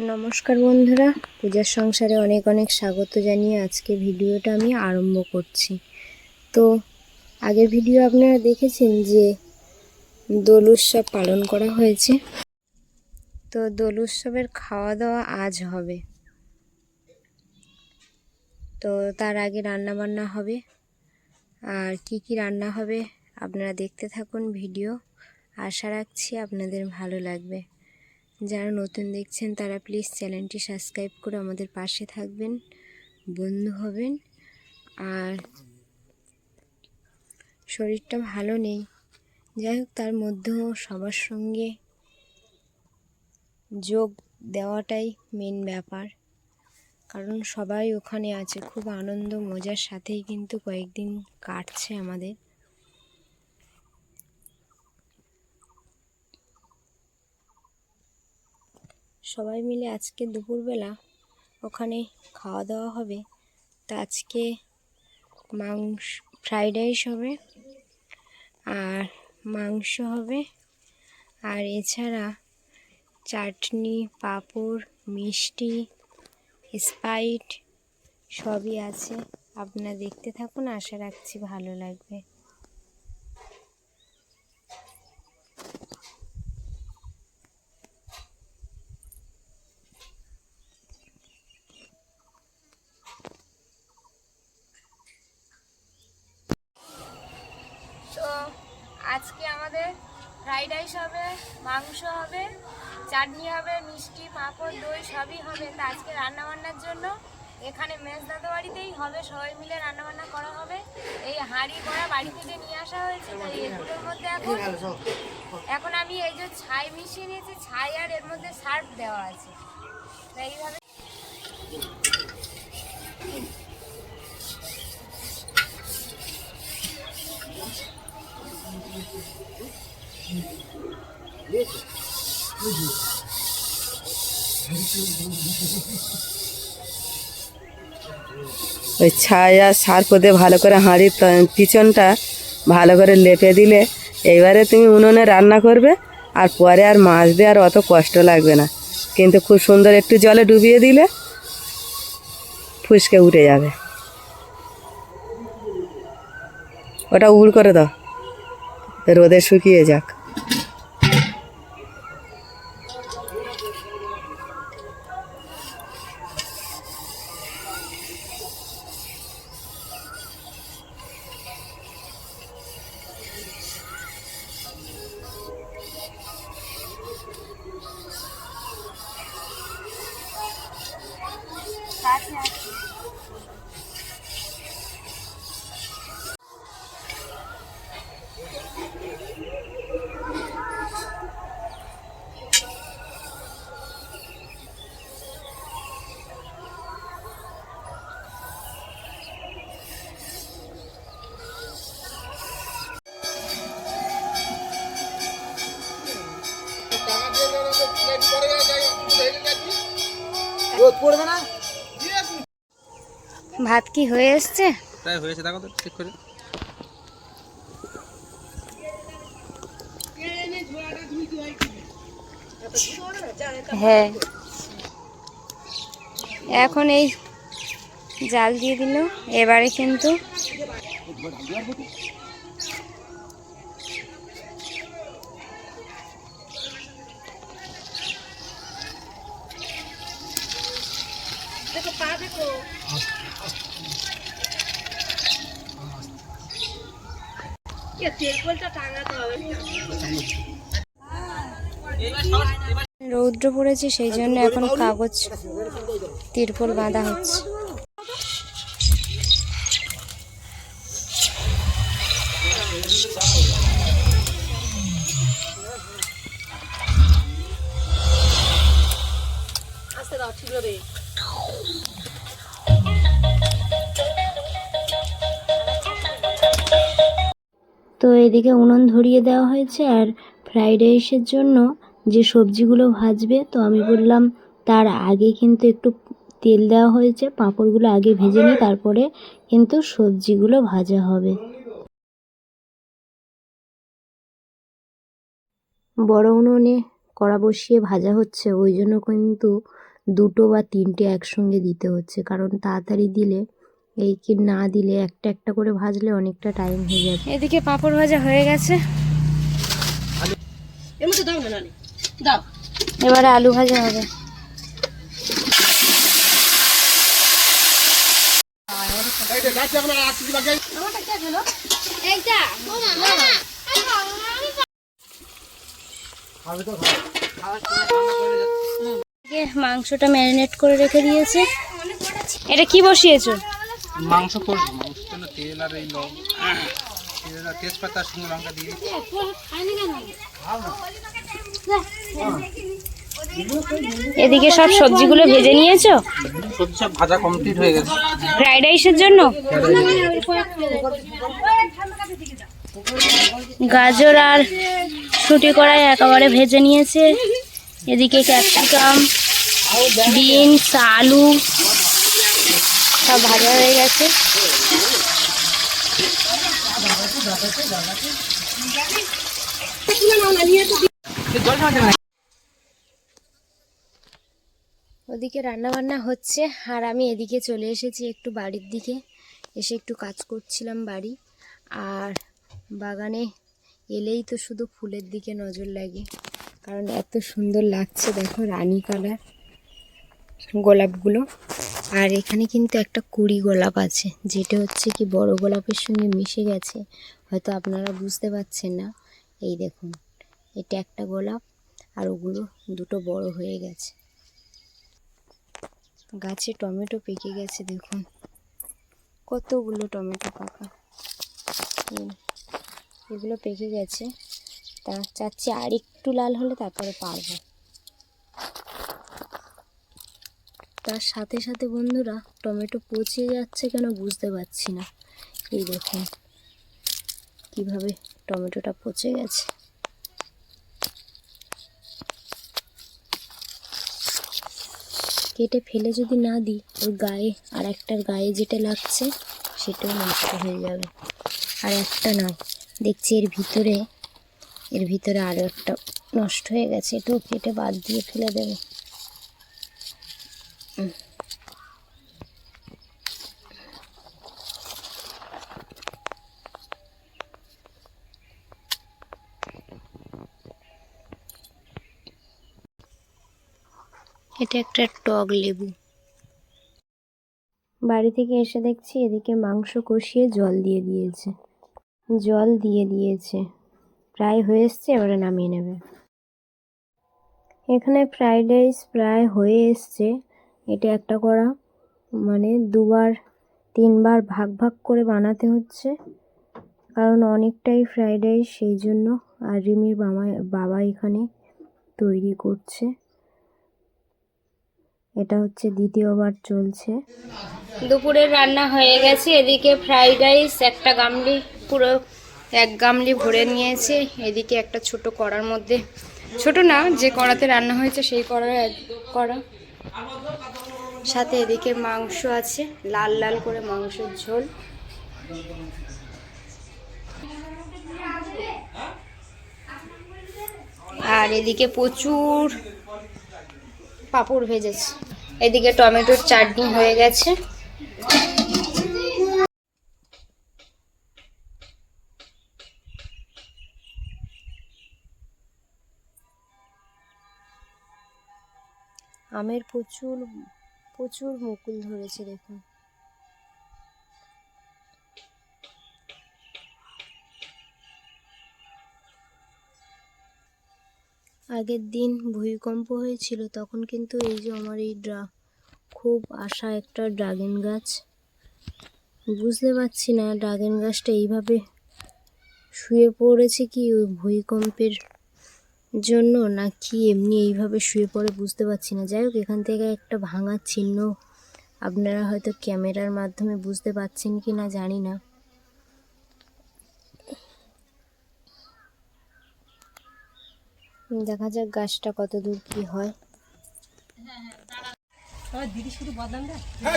নমস্কার বন্ধুরা, পূজার সংসারে অনেক অনেক স্বাগত জানিয়ে আজকে ভিডিওটা আমি আরম্ভ করছি। তো আগের ভিডিও আপনারা দেখেছেন যে দোল উৎসব পালন করা হয়েছে। তো দোল উৎসবের খাওয়া দাওয়া আজ হবে। তো তার আগে রান্না বান্না হবে, আর কি কি রান্না হবে আপনারা দেখতে থাকুন ভিডিও। আশা রাখছি আপনাদের ভালো লাগবে। যারা নতুন দেখছেন তারা প্লিজ চ্যানেলটি সাবস্ক্রাইব করে আমাদের পাশে থাকবেন, বন্ধু হবেন। আর শরীরটা ভালো নেই, যাই হোক তার মধ্যেও সবার সঙ্গে যোগ দেওয়াটাই মেন ব্যাপার, কারণ সবাই ওখানে আছে। খুব আনন্দ মজার সাথেই কিন্তু কয়েকদিন কাটছে আমাদের। সবাই মিলে আজকে দুপুরবেলা ওখানে খাওয়া দাওয়া হবে। তা আজকে মাংস ফ্রাইড রাইস হবে, আর মাংস হবে, আর এছাড়া চাটনি, পাঁপড়, মিষ্টি, স্প্রাইট সবই আছে। আপনারা দেখতে থাকুন, আশা রাখছি ভালো লাগবে। তো আজকে আমাদের ফ্রাইড রাইস হবে, মাংস হবে, চাটনি হবে, মিষ্টি, পাঁপড়, দই সবই হবে। তা আজকে রান্নাবান্নার জন্য এখানে মেজদাদা বাড়িতেই হবে, সবাই মিলে রান্নাবান্না করা হবে। এই হাঁড়ি করা বাড়ি থেকে নিয়ে আসা হয়েছে। তাই এগুলোর মধ্যে এখন আমি এই যে ছাই মিশিয়ে নিয়েছি, ছাই আর এর মধ্যে সার্ফ দেওয়া আছে। তাই এইভাবে ওই ছাই আর সার্ফ দিয়ে ভালো করে হাঁড়ির পিছনটা ভালো করে লেপে দিলে এইবারে তুমি উনুনে রান্না করবে, আর পরে আর মাছ দিয়ে আর অত কষ্ট লাগবে না। কিন্তু খুব সুন্দর একটু জলে ডুবিয়ে দিলে ফুসকে উঠে যাবে। ওটা উড় করে দাও, রোদে শুকিয়ে যাক। ভাত কি হয়ে এসছে? প্রায় হয়েছে, দেখো তো ঠিক করে। হ্যাঁ, এখন এই জাল দিয়ে দিল। এবারে কিন্তু রৌদ্র পড়েছে, সেই জন্য এখন কাগজ তিরপল বাঁধা হচ্ছে। তো এদিকে উনুন ধরিয়ে দেওয়া হয়েছে, আর ফ্রাইড রাইসের জন্য যে সবজিগুলো ভাজবে, তো আমি বললাম তার আগে কিন্তু একটু তেল দেওয়া হয়েছে, পাঁপড়গুলো আগে ভেজে নিই, তারপরে কিন্তু সবজিগুলো ভাজা হবে। বড় উনুনে কড়া বসিয়ে ভাজা হচ্ছে, ওই জন্য কিন্তু দুটো বা তিনটে একসঙ্গে দিতে হচ্ছে, কারণ তাড়াতাড়ি দিলে এই কি না দিলে একটা একটা করে ভাজলে অনেকটা টাইম হয়ে যাবে। এদিকে পাঁপড় ভাজা হয়ে গেছে, এবারে আলু ভাজা হবে। মাংসটা ম্যারিনেট করে রেখে দিয়েছে। এটা কি বসিয়েছো? মাংস করবো, মাংসের জন্য তেল আর এই তেল আর তেজপাতা শুকনো লঙ্কা দিয়ে দিচ্ছি। এদিকে সব সবজিগুলো ভেজে নিয়েছো? সবজি সব ভাজা কমপ্লিট হয়ে গেছে। ফ্রাইড রাইসের জন্য গাজর আর ছুটি কড়াই একেবারে ভেজে নিয়েছে। এদিকে ক্যাপসিকাম, বিনস, আলু সব ভাজা হয়ে গেছে। ওদিকে রান্না বান্না হচ্ছে আর আমি এদিকে চলে এসেছি একটু বাড়ির দিকে, এসে একটু কাজ করছিলাম বাড়ি। আর বাগানে এলেই তো শুধু ফুলের দিকে নজর লাগে, কারণ এত সুন্দর লাগছে দেখো রানী কালার গোলাপগুলো। আর এখানে কিন্তু একটা কুড়ি গোলাপ আছে, যেটা হচ্ছে কি বড় গোলাপের সঙ্গে মিশে গেছে, হয়তো আপনারা বুঝতে পারছেন না। এই দেখুন, এটা একটা গোলাপ আর ওগুলো দুটো বড় হয়ে গেছে। গাছে টমেটো পেকে গেছে, দেখুন কতগুলো টমেটো পাকা, এগুলো পেকে গেছে। তা চাচ্ছি আর একটু লাল হলে তারপরে পারবো। তার সাথে সাথে বন্ধুরা টমেটো পচে যাচ্ছে কেন বুঝতে পারছি না। এই দেখুন কিভাবে টমেটোটা পচে গেছে। কেটে ফেলে যদি না দিই, ওর গায়ে আর একটার গায়ে যেটা লাগছে সেটাও নষ্ট হয়ে যাবে। আর একটা নয়, দেখছি এর ভিতরে আরও একটা নষ্ট হয়ে গেছে, এটাও কেটে বাদ দিয়ে ফেলে দেবে। এটা একটা টক লেবু। বাড়ি থেকে এসে দেখছি এদিকে মাংস কষিয়ে জল দিয়ে দিয়েছে, প্রায় হয়ে এসছে, এবারে নামিয়ে নেবে। এখানে ফ্রাইড রাইস প্রায় হয়ে এসছে। এটা একটা করা মানে 2-3বার ভাগ ভাগ করে বানাতে হচ্ছে, কারণ অনেকটাই ফ্রাইড রাইস, সেই জন্য। আর রিমির বাবা এখানে তৈরি করছে। এটা হচ্ছে দ্বিতীয়বার চলছে। দুপুরের রান্না হয়ে গেছে। এদিকে ফ্রাইড রাইস একটা গামলি, পুরো 1 গামলি ভরে নিয়েছে। এদিকে একটা ছোট কড়ার মধ্যে, ছোট না, যে কড়াতে রান্না হয়েছে সেই কড়া, সাথে এদিকে মাংস আছে, লাল লাল করে মাংসের ঝোল। আর এদিকে প্রচুর পাঁপড় ভেজেছে। এদিকে টমেটোর চাটনি হয়ে গেছে। আমের প্রচুর মুকুল ধরেছে, দেখুন। আগের দিন ভূমিকম্প হয়েছিল, তখন কিন্তু এই যে আমার এই খুব আশা একটা ড্রাগন গাছ, বুঝতে পারছি না ড্রাগন গাছটা এইভাবে শুয়ে পড়েছে কি ওই ভূমিকম্পের জন্য, না কি এমনি এইভাবে শুয়ে পড়ে বুঝতে পারছি না। যাই হোক, এখান থেকে একটা ভাঙার চিহ্ন আপনারা হয়তো ক্যামেরার মাধ্যমে বুঝতে পারছেন কি না জানি না। দেখা যাক গাছটা কত দূর কি হয়।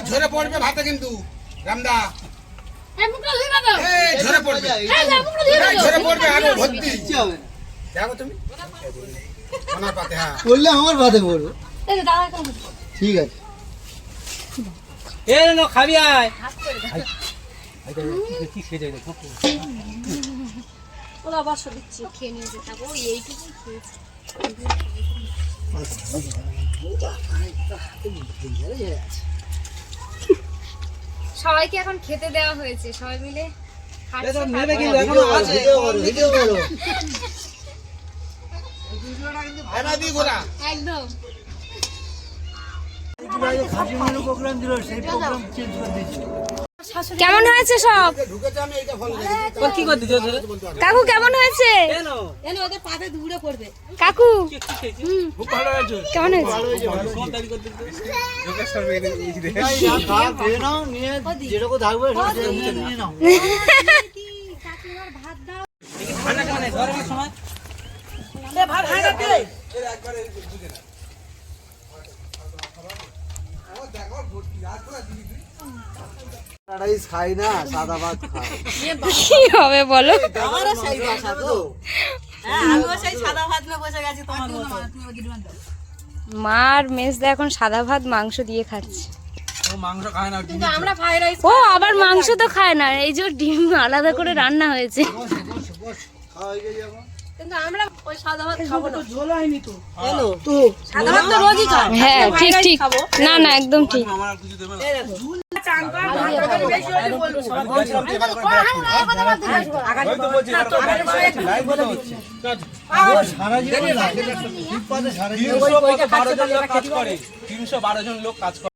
ঝরে পড়বে ভাতে কিন্তু রামদা, ঝরে পড়বে আরো ভর্তি দেখো তুমি ওনার পাতে। হ্যাঁ, বললে আমার ভাতে পড়বে। ঠিক আছে এ নো খাবি আয় কি খেয়ে যাই দেখো ওরা আবার দিচ্ছি খেয়ে নিয়ে যেতে হবে এইটুকু খেয়েছি সবাইকে এখন খেতে দেওয়া হয়েছে সবাই মিলে নেবে কিন্তু এখনো আছে ভিডিও করো আয়না দি গোরা একদম কেমন হয়েছে সব ঢুকেছে আমি এইটা ফলো কি করতে দিছো কাকু কেমন হয়েছে কেন কাকু খুব ভালো হয়েছে কেমন হয়েছে যোগেশ্বর মেয়ে এই রে ঠান্ডা কেমন গরমের সময় খাই না সাদা ভাত খাই কি হবে বলো মার মেজদা এখন সাদা ভাত মাংস দিয়ে খাচ্ছে ও মাংস খায় না ও আবার মাংস তো খায় না এই যে ডিম আলাদা করে রান্না হয়েছে হ্যাঁ ঠিক ঠিক না না একদম ঠিক আমার আর কিছু দেবে না 312 জন লোক কাজ করে